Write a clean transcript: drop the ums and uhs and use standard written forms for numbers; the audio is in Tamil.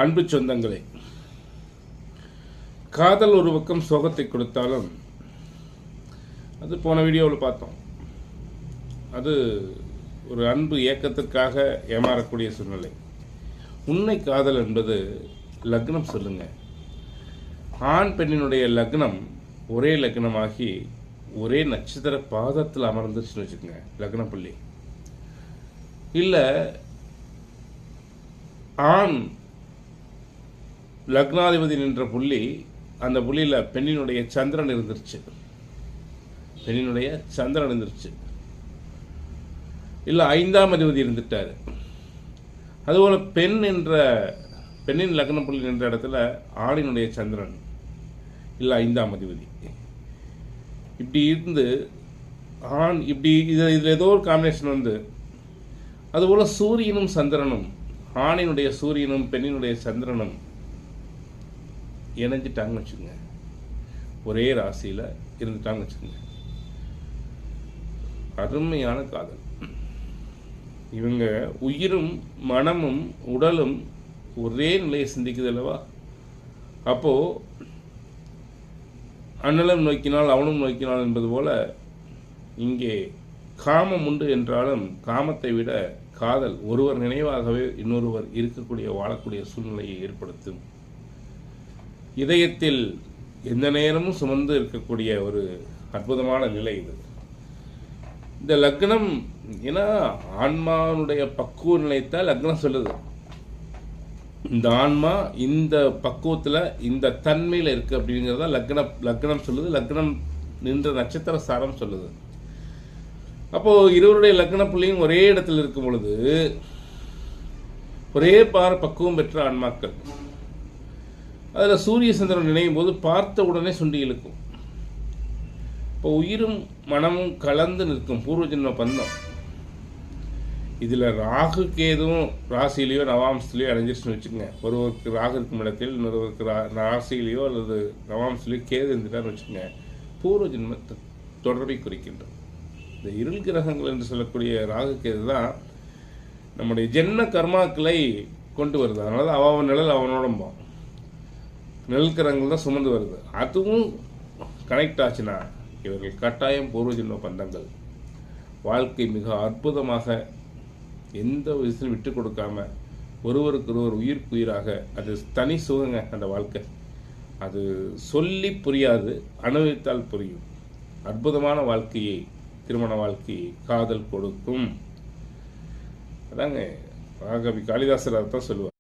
அன்பு சொந்தங்களே, காதல் ஒரு பக்கம் சோகத்தை கொடுத்தாலும், அது போன வீடியோவில் பார்த்தோம், அது ஒரு அன்பு ஏக்கத்திற்காக ஏமாறக்கூடிய சூழ்நிலை. உண்மை காதல் என்பது லக்னம் சொல்லுங்க. ஆண் பெண்ணினுடைய லக்னம் ஒரே லக்னமாகி ஒரே நட்சத்திர பாதத்தில் அமர்ந்துச்சுன்னு வச்சுக்கோங்க, லக்ன புள்ளி. இல்லை ஆண் லக்னாதிபதி நின்ற புள்ளி, அந்த புள்ளியில் பெண்ணினுடைய சந்திரன் இருந்துருச்சு, இல்லை 5ஆம் அதிபதி இருந்துட்டார். அதுபோல் பெண்ணின் லக்ன புள்ளி நின்ற இடத்துல ஆணினுடைய சந்திரன் இல்லை 5ஆம் அதிபதி இப்படி இருந்து ஆண் இப்படி இதில் ஏதோ ஒரு காம்பினேஷன் வந்து, அதுபோல் சூரியனும் சந்திரனும், ஆணினுடைய சூரியனும் பெண்ணினுடைய சந்திரனும் இணைஞ்சிட்டாங்கன்னு வச்சுக்கோங்க, ஒரே ராசியில் இருந்துட்டாங்கன்னு வச்சுக்கோங்க, அருமையான காதல். இவங்க உயிரும் மனமும் உடலும் ஒரே நிலையை சிந்திக்குது அல்லவா? அப்போ அண்ணலும் நோக்கினால் அவனும் நோக்கினால் என்பது போல இங்கே காமம் உண்டு என்றாலும் காமத்தை விட காதல் ஒருவர் நினைவாகவே இன்னொருவர் இருக்கக்கூடிய வாழக்கூடிய சூழ்நிலையை ஏற்படுத்தும். இதயத்தில் எந்த நேரமும் சுமந்து இருக்கக்கூடிய ஒரு அற்புதமான நிலை இது. இந்த லக்னம், ஏன்னா ஆன்மாவுடைய பக்குவ நிலையத்தான் லக்னம் சொல்லுது. இந்த ஆன்மா இந்த பக்குவத்தில் இந்த தன்மையில் இருக்கு அப்படிங்கிறத லக்னம் சொல்லுது. லக்னம் நின்ற நட்சத்திர சாரம் சொல்லுது. அப்போது இருவருடைய லக்ன புள்ளியும் ஒரே இடத்தில் இருக்கும் பொழுது ஒரே பக்குவம் பெற்ற ஆன்மாக்கள், அதில் சூரிய சந்திரன் நினையும் போது பார்த்த உடனே சுண்டி இழுக்கும். இப்போ உயிரும் மனமும் கலந்து நிற்கும் பூர்வ ஜென்ம பந்தம். இதில் ராகு கேதுவும் ராசியிலையோ நவாம்சத்துலேயோ அடைஞ்சிருச்சுன்னு வச்சுக்கோங்க. ஒருவருக்கு ராகு இருக்கும் இடத்தில் இன்னொருவருக்கு ராசியிலையோ அல்லது நவாம்சத்துலேயோ கேது இருந்துட்டான்னு வச்சுக்கோங்க, பூர்வ ஜென்ம தொடர்பை குறிக்கின்றோம். இந்த இருள் கிரகங்கள் என்று சொல்லக்கூடிய ராகு கேது தான் நம்முடைய ஜென்ம கர்மாக்களை கொண்டு வருது. அதனால அவன் நிழல் அவனோடம்போம், நிழல் கிரகங்கள் தான் சுமந்து வருது. அதுவும் கனெக்ட் ஆச்சுன்னா இவர்கள் கட்டாயம் பூர்வ ஜென்ம பந்தங்கள். வாழ்க்கை மிக அற்புதமாக எந்த விஷயத்திலும் விட்டு கொடுக்காம ஒருவருக்கு ஒருவர் உயிர்க்குயிராக, அது தனி சுகங்க அந்த வாழ்க்கை. அது சொல்லி புரியாது, அனுபவித்தால் புரியும். அற்புதமான வாழ்க்கையை, திருமண வாழ்க்கையை காதல் கொடுக்கும். அதாங்க மகாகவி காளிதாசர் அதைத்தான் சொல்லுவார்.